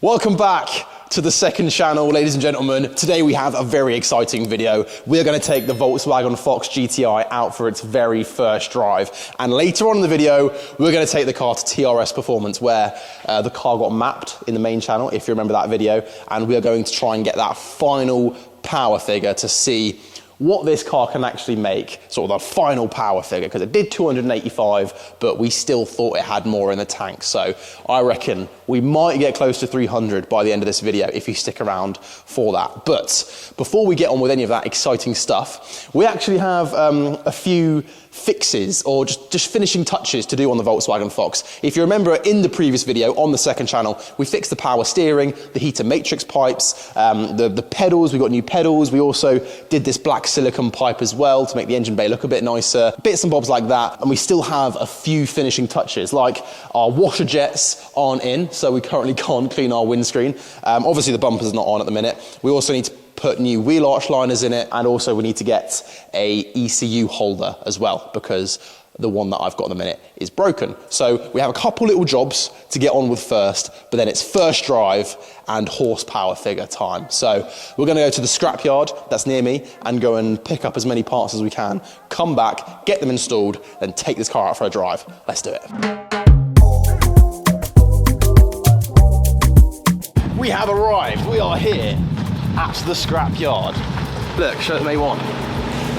Welcome back to the second channel, ladies and gentlemen. Today we have a very exciting video. We're going to take the Volkswagen Fox GTI out for its very first drive. And later on in the video, we're going to take the car to TRS Performance, where the car got mapped in the main channel, if you remember that video. And we are going to try and get that final power figure to see what this car can actually make, sort of the final power figure, because it did 285, but we still thought it had more in the tank. So I reckon we might get close to 300 by the end of this video if you stick around for that. But before we get on with any of that exciting stuff, we actually have a few fixes or just finishing touches to do on the Volkswagen Fox. If you remember in the previous video on the second channel, we fixed the power steering, the heater matrix pipes, the pedals. We got new pedals. We also did this black silicone pipe as well to make the engine bay look a bit nicer, bits and bobs like that. And we still have a few finishing touches, like our washer jets aren't in, so we currently can't clean our windscreen. Obviously the bumper's not on at the minute. We also need to put new wheel arch liners in it, and also we need to get a ECU holder as well, because the one that I've got at the minute is broken. So we have a couple little jobs to get on with first, but then it's first drive and horsepower figure time. So we're gonna go to the scrapyard that's near me and go and pick up as many parts as we can, come back, get them installed, then take this car out for a drive. Let's do it. We have arrived. We are here at the scrapyard. Look, show them A1.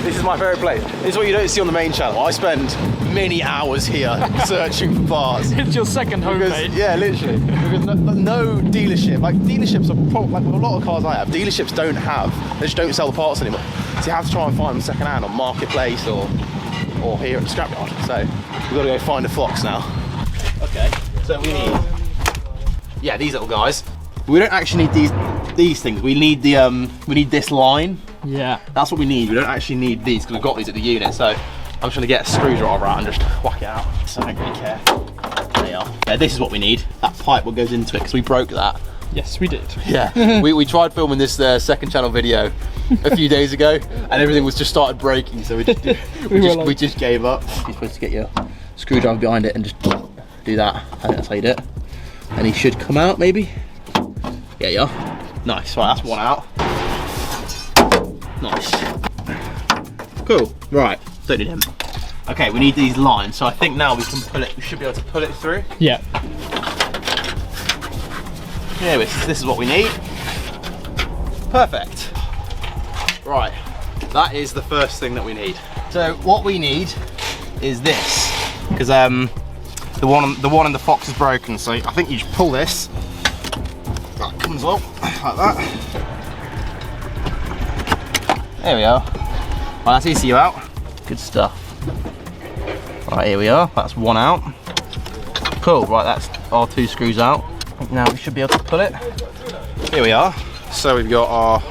This is my favourite place. This is what you don't see on the main channel. I spend many hours here searching for parts. It's your second home, mate. Yeah, literally. Because no dealership, like dealerships are probably, like with a lot of cars I have, dealerships don't have, they just don't sell the parts anymore. So you have to try and find them second hand on Marketplace or here at the scrapyard. So we've got to go find a Fox now. Okay, so we need, yeah, these little guys. We don't actually need these things. We need the we need this line. Yeah. That's what we need. We don't actually need these because we've got these at the unit. So I'm just gonna get a screwdriver out and just whack it out. So I don't really care. There you are. Yeah, this is what we need. That pipe what goes into it, because we broke that. Yes, we did. Yeah. we tried filming this second channel video a few days ago, and everything was just started breaking. So we just gave up. You're supposed to get your screwdriver behind it and just do that. I think that's how you do it. And he should come out maybe. Yeah, you are. Nice. Right, that's one out. Nice. Cool. Right. Don't need him. Okay, we need these lines. So I think now we can pull it. We should be able to pull it through. Yeah. Yeah, this is what we need. Perfect. Right. That is the first thing that we need. So what we need is this, because the one in the Fox is broken. So I think you just pull this. That comes up like that. There we are. Right, that's ECU out. Good stuff. Right, here we are. That's one out. Cool. Right, that's our two screws out. Now we should be able to pull it. Here we are. So we've got our.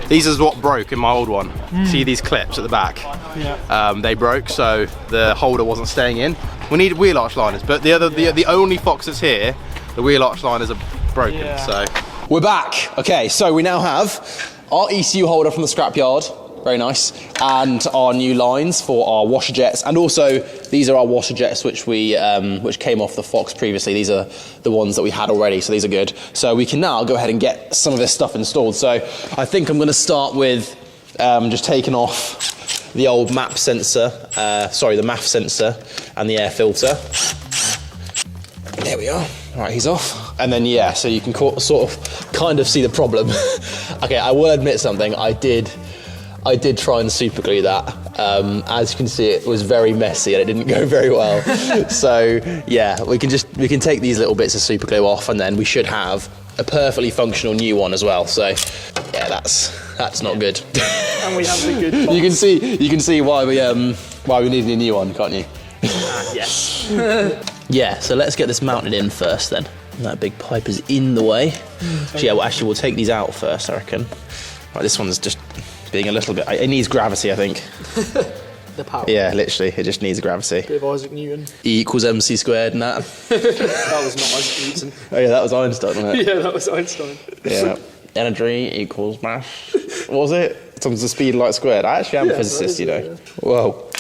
These is what broke in my old one. See these clips at the back? Yeah. They broke, so the holder wasn't staying in. We need wheel arch liners, but the only Fox that's here, the wheel arch liners are broken. Yeah. So we're back. Okay, so we now have our ECU holder from the scrapyard, very nice, and our new lines for our washer jets, and also these are our washer jets which came off the Fox previously. These are the ones that we had already, so these are good. So we can now go ahead and get some of this stuff installed. So I think I'm going to start with just taking off the old map sensor, the MAF sensor and the air filter. There we are. All right, he's off. And then, yeah, so you can sort of kind of see the problem. Okay, I will admit something. I did try and super glue that. As you can see, it was very messy and it didn't go very well. So yeah, we can take these little bits of super glue off, and then we should have a perfectly functional new one as well. So yeah, that's not good. And we have the good box. You can see why we need a new one, can't you? Yes. Yeah, so let's get this mounted in first then. That big pipe is in the way. So yeah, we'll take these out first, I reckon. Right, this one's just being a little bit, it needs gravity, I think. The power. Yeah, literally, it just needs gravity. Bit of Isaac Newton. E equals MC squared and that. That was not Isaac Newton. Oh yeah, that was Einstein, wasn't it? Yeah, that was Einstein. Yeah. Energy equals mass. What was it? Times the speed of light squared. I actually am a physicist, you know. Yeah. Whoa.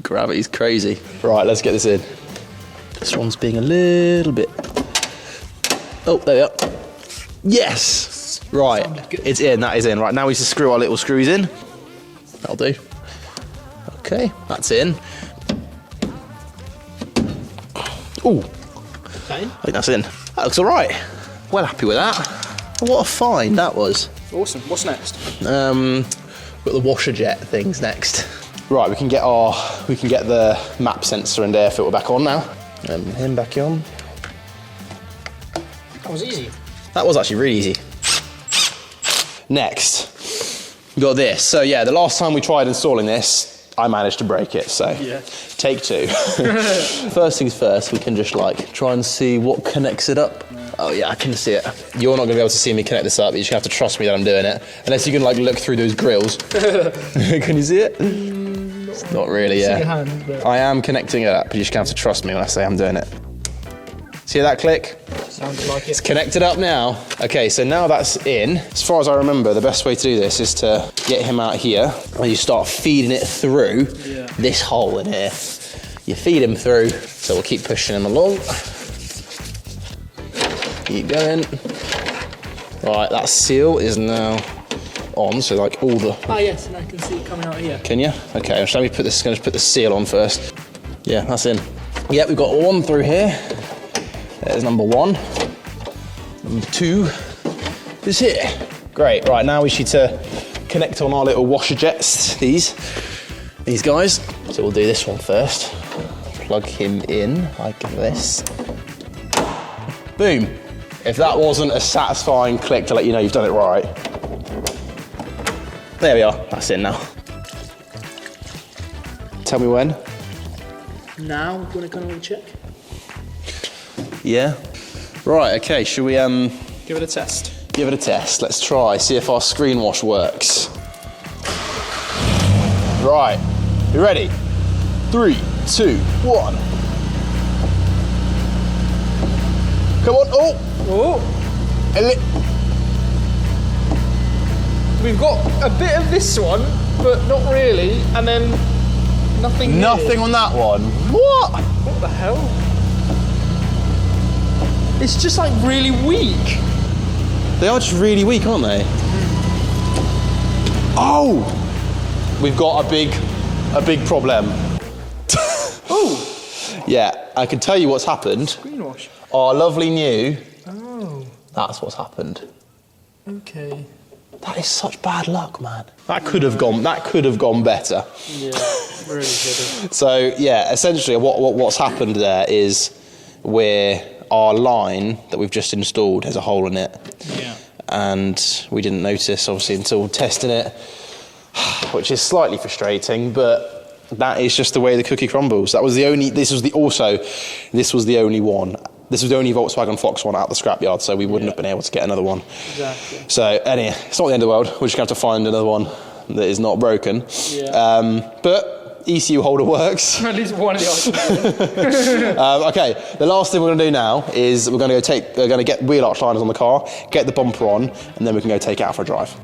Gravity's crazy. Right, let's get this in. This one's being a little bit Oh, there we are. Yes! Right, it's in, that is in. Right, now we just screw our little screws in. That'll do. Okay, that's in. Ooh, Okay. I think that's in. That looks all right. Well happy with that. What a find that was. Awesome. What's next? Got the washer jet things next. Right, we can get the map sensor and air filter back on now. Him back on. That was easy. That was actually really easy. Next, we got this. So yeah, the last time we tried installing this, I managed to break it, so Yeah. take two. First things first, we can just like try and see what connects it up. Oh yeah, I can see it. You're not gonna be able to see me connect this up, you just have to trust me that I'm doing it. Unless you can like look through those grills. Can you see it? Not really, yeah. Your hand, but... I am connecting it up, but you just have to trust me when I say I'm doing it. See that click? Sounds like It's it. connected up now. Okay, so now that's in. As far as I remember, the best way to do this is to get him out here and you start feeding it through this hole in here. You feed him through, so we'll keep pushing him along. Keep going. Right, that seal is now on, so like all the... Ah, yes, and I can see it coming out here. Can you? Okay, so let me put this, going to put the seal on first. Yeah, that's in. Yep, we've got one through here. There's number one. Number two is here. Great, right, now we need to connect on our little washer jets, these guys. So we'll do this one first. Plug him in like this. Boom. If that wasn't a satisfying click to let you know you've done it right. There we are, that's in now. Tell me when. Now, do you want to go and check? Yeah. Right, okay, should we Give it a test. give it a test? Let's try, see if our screen wash works. Right, you ready? 3, 2, 1. Come on, oh! Oh! We've got a bit of this one, but not really, and then nothing here. Nothing on that one. What? What the hell? It's just like really weak. They are just really weak, aren't they? Oh! We've got a big problem. Oh! Yeah, I can tell you what's happened. Greenwash. Our lovely new, Oh. that's what's happened. Okay. That is such bad luck, man. That could have gone better. Yeah, really good. So yeah, essentially what's happened there is where our line that we've just installed has a hole in it. Yeah. And we didn't notice obviously until testing it, which is slightly frustrating, but that is just the way the cookie crumbles. This was the only one. This was the only Volkswagen Fox one out the scrapyard, so we wouldn't have been able to get another one. Exactly. So anyway, it's not the end of the world. We're just going to have to find another one that is not broken. Yeah. But ECU holder works. At least one of the items. Okay, the last thing we're going to do now is we're going to get wheel arch liners on the car, get the bumper on, and then we can go take it out for a drive.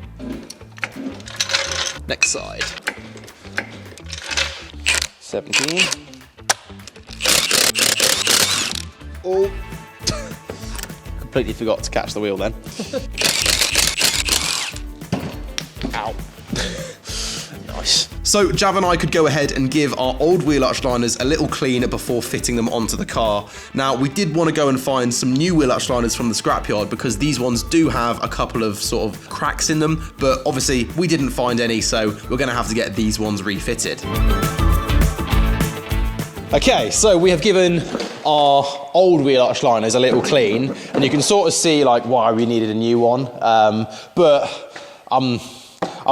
Next side. 17. Oh. Completely forgot to catch the wheel then. Ow. Nice. So Jav and I could go ahead and give our old wheel arch liners a little clean before fitting them onto the car. Now we did want to go and find some new wheel arch liners from the scrapyard because these ones do have a couple of sort of cracks in them, but obviously we didn't find any, so we're going to have to get these ones refitted. Okay, so we have given our old wheel arch liners a little clean, and you can sort of see like why we needed a new one. But I'm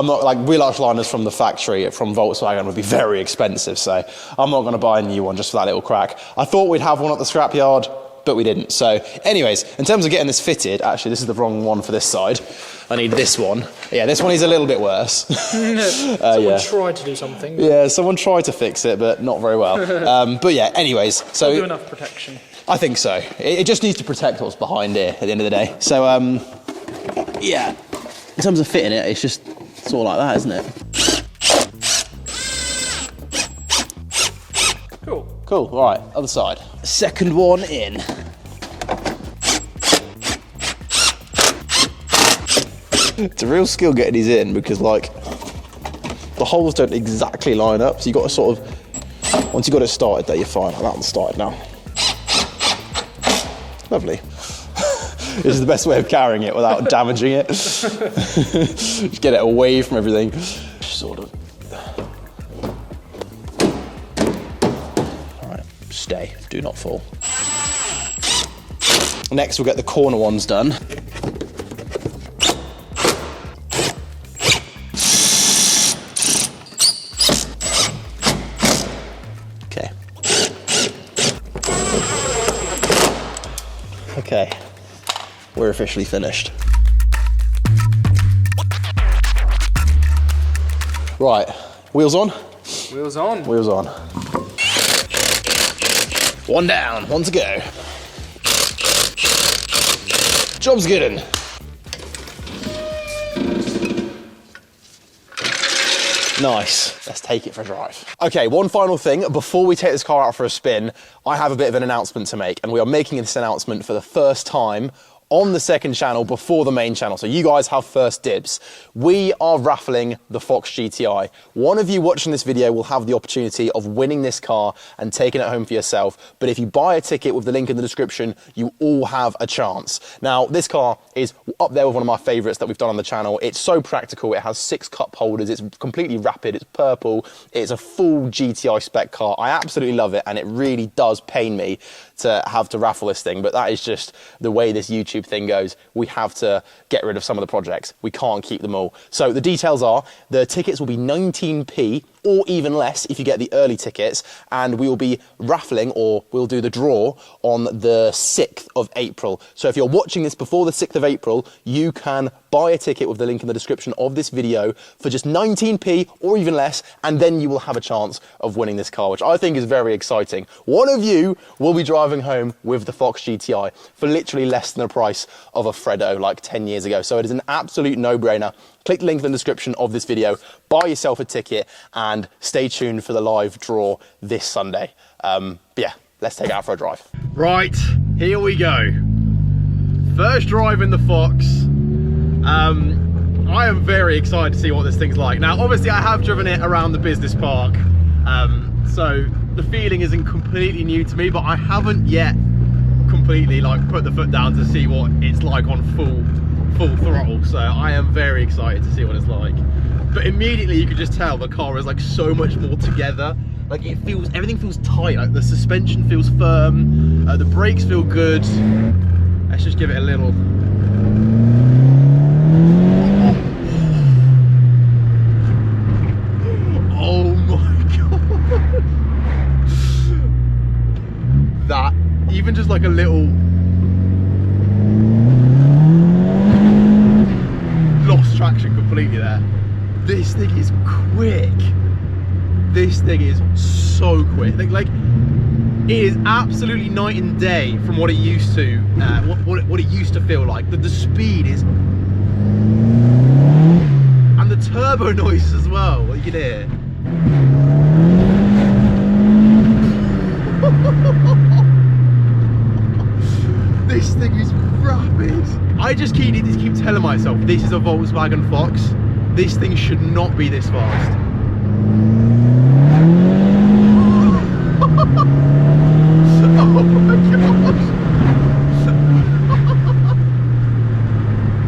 not like wheel arch liners from the factory from Volkswagen would be very expensive, so I'm not going to buy a new one just for that little crack. I thought we'd have one at the scrapyard, but we didn't. So, anyways, in terms of getting this fitted, actually this is the wrong one for this side. I need this one. Yeah, this one is a little bit worse. Someone tried to do something. Yeah, someone tried to fix it, but not very well. But yeah, anyways, so Do enough protection. I think so. It just needs to protect what's behind here at the end of the day. So yeah, in terms of fitting it, it's all like that, isn't it? Cool. Cool. All right, other side. Second one in. It's a real skill getting these in because like the holes don't exactly line up, so you got to sort of, once you got it started there, you're fine. That one's started now. Lovely. This is the best way of carrying it without damaging it. Just get it away from everything. Sort of. All right, stay, do not fall. Next, we'll get the corner ones done. Okay. Okay, we're officially finished. Right, wheels on? Wheels on. Wheels on. One down, one to go. Job's good un. Nice, let's take it for a drive. Okay, one final thing, before we take this car out for a spin, I have a bit of an announcement to make, and we are making this announcement for the first time on the second channel before the main channel, so you guys have first dibs. We are raffling the Fox GTI. One of you watching this video will have the opportunity of winning this car and taking it home for yourself, but if you buy a ticket with the link in the description, you all have a chance. Now, this car is up there with one of my favourites that we've done on the channel. It's so practical, it has 6 cup holders, it's completely rapid, it's purple, it's a full GTI spec car. I absolutely love it, and it really does pain me to have to raffle this thing, but that is just the way this YouTube thing goes. We have to get rid of some of the projects. We can't keep them all. So the details are, the tickets will be 19p or even less if you get the early tickets, and we will be raffling, or we'll do the draw on the 6th of April. So if you're watching this before the 6th of April, you can buy a ticket with the link in the description of this video for just 19p or even less, and then you will have a chance of winning this car, which I think is very exciting. One of you will be driving home with the Fox GTI for literally less than the price of a Freddo like 10 years ago. So it is an absolute no-brainer. Click the link in the description of this video, buy yourself a ticket, and stay tuned for the live draw this Sunday. Yeah, let's take it out for a drive. Right, here we go. First drive in the Fox. I am very excited to see what this thing's like. Now, obviously, I have driven it around the business park, so the feeling isn't completely new to me, but I haven't yet completely like put the foot down to see what it's like on full throttle. So I am very excited to see what it's like. But immediately you could just tell the car is like so much more together. Like it feels, everything feels tight. Like the suspension feels firm, the brakes feel good. Let's just give it a little. Oh my god! That, even just like a little. Lost traction completely there. This thing is quick. This thing is so quick. Like it is absolutely night and day from what it used to, what it used to feel like. The speed is, and the turbo noises as well. What you can hear. This thing is rapid. I just keep telling myself this is a Volkswagen Fox. This thing should not be this fast. Oh my gosh.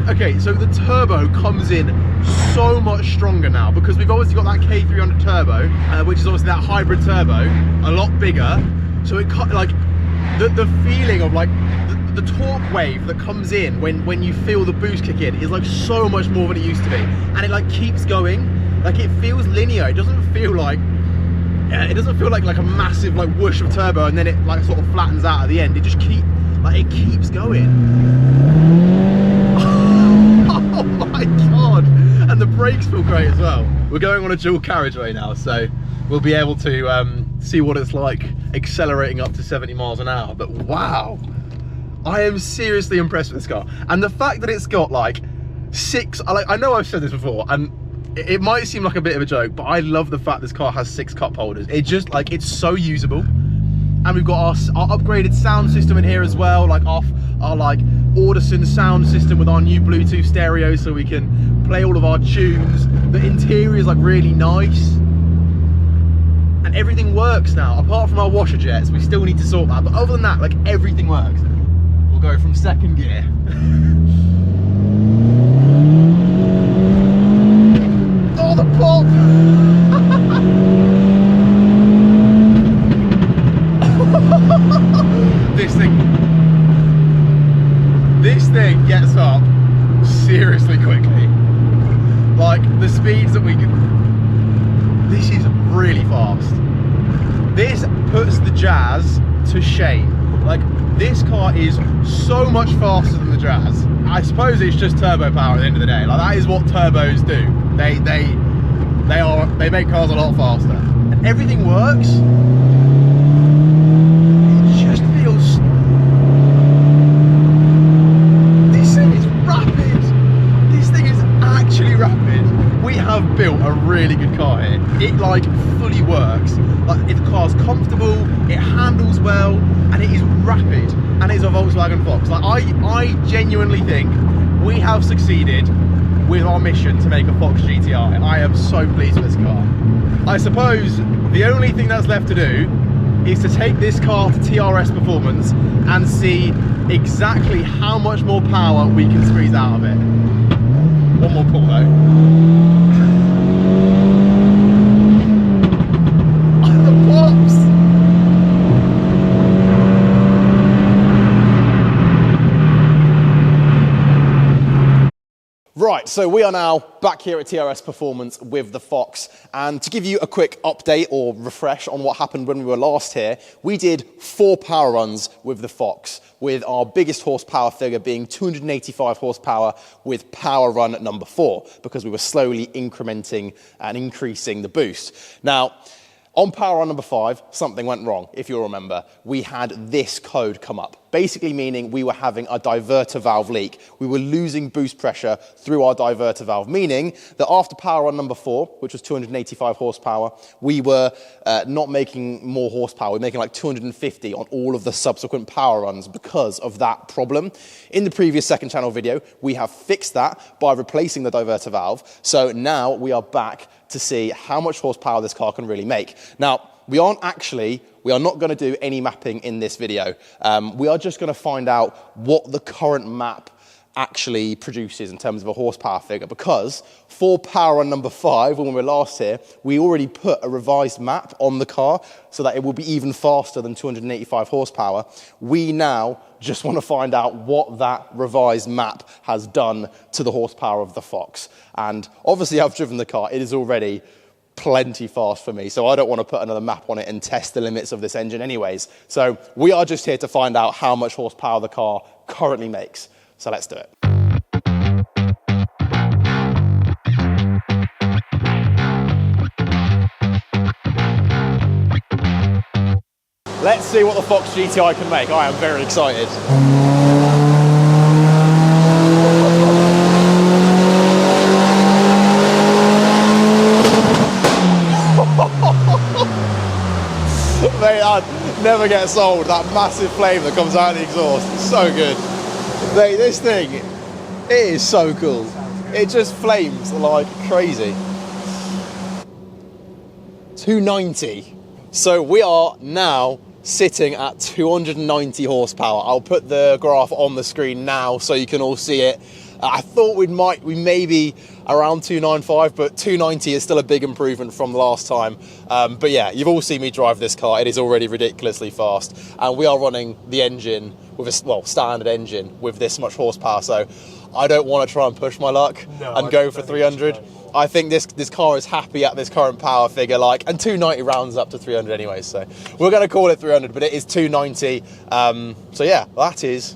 Okay, so the turbo comes in so much stronger now because we've obviously got that K300 turbo, which is obviously that hybrid turbo, a lot bigger. So it like the feeling of like the torque wave that comes in when you feel the boost kick in is like so much more than it used to be, and it like keeps going. Like it feels linear. It doesn't feel like like a massive like whoosh of turbo and then it like sort of flattens out at the end. It just keeps going. Oh my god! And the brakes feel great as well. We're going on a dual carriageway now, so we'll be able to see what it's like accelerating up to 70 miles an hour. But wow, I am seriously impressed with this car, and the fact that it's got like 6. I know I've said this before, and it might seem like a bit of a joke, but I love the fact this car has 6 cup holders. It just like, it's so usable. And we've got our upgraded sound system in here as well, like our like Audison sound system with our new Bluetooth stereo so we can play all of our tunes. The interior is like really nice. And everything works now, apart from our washer jets. We still need to sort that, but other than that, like, everything works. We'll go from second gear. Oh, the pop! This thing gets up seriously quickly. Like, the speeds that we can, this is really fast. This puts the Jazz to shame. Like, this car is so much faster than the Jazz. I suppose it's just turbo power at the end of the day. Like, that is what turbos do. They make cars a lot faster. And everything works. It just feels, this thing is rapid. This thing is actually rapid. We have built a really good car here. It like fully works. Like, the car's comfortable, it handles well, and it is rapid. And it's a Volkswagen Fox. Like, I genuinely think we have succeeded with our mission to make a Fox GTI. I am so pleased with this car. I suppose the only thing that's left to do is to take this car to TRS Performance and see exactly how much more power we can squeeze out of it. One more pull though. Right, so we are now back here at TRS Performance with the Fox, and to give you a quick update or refresh on what happened when we were last here, we did 4 power runs with the Fox, with our biggest horsepower figure being 285 horsepower with power run at number 4, because we were slowly incrementing and increasing the boost. Now, on power run number 5, something went wrong. If you'll remember, we had this code come up, basically meaning we were having a diverter valve leak. We were losing boost pressure through our diverter valve, meaning that after power run number 4, which was 285 horsepower, we were not making more horsepower. We were making like 250 on all of the subsequent power runs because of that problem. In the previous second channel video, we have fixed that by replacing the diverter valve. So now we are back to see how much horsepower this car can really make. Now, we are not going to do any mapping in this video. We are just going to find out what the current map actually produces in terms of a horsepower figure, because for power run number 5, when we were last here, we already put a revised map on the car so that it will be even faster than 285 horsepower. We now just want to find out what that revised map has done to the horsepower of the Fox. And obviously I've driven the car, it is already plenty fast for me, so I don't want to put another map on it and test the limits of this engine anyways. So we are just here to find out how much horsepower the car currently makes. So let's do it. Let's see what the Fox GTI can make. I am very excited. Mate, that never gets old. That massive flame that comes out of the exhaust. It's so good. Mate, this thing, it is so cool. It just flames like crazy. 290. So we are now sitting at 290 horsepower. I'll put the graph on the screen now so you can all see it. I thought we may be around 295, but 290 is still a big improvement from last time. But yeah, you've all seen me drive this car. It is already ridiculously fast. And we are running the engine with a, well, standard engine with this much horsepower. So I don't want to try and push my luck and go for 300. I think this car is happy at this current power figure, like, and 290 rounds up to 300 anyway. So we're going to call it 300, but it is 290. So yeah, that is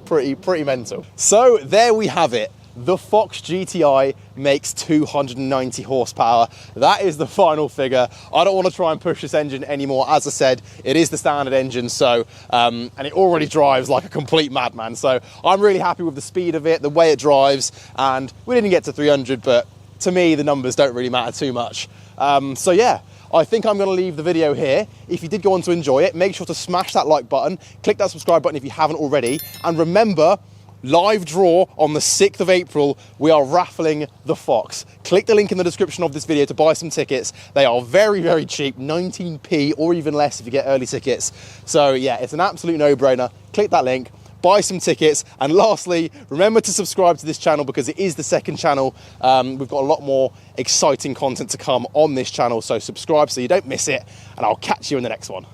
pretty mental. So there we have it. The Fox GTI makes 290 horsepower. That is the final figure. I don't want to try and push this engine anymore. As I said, it is the standard engine, so and it already drives like a complete madman. So I'm really happy with the speed of it, the way it drives, and we didn't get to 300, but to me, the numbers don't really matter too much. So yeah, I think I'm going to leave the video here. If you did go on to enjoy it, make sure to smash that like button, click that subscribe button if you haven't already, and remember, live draw on the 6th of April. We are raffling the Fox. Click the link in the description of this video to buy some tickets. They are very, very cheap, 19p or even less if you get early tickets. So yeah, it's an absolute no-brainer. Click that link, buy some tickets, and lastly, remember to subscribe to this channel because it is the second channel. We've got a lot more exciting content to come on this channel, so subscribe so you don't miss it, and I'll catch you in the next one.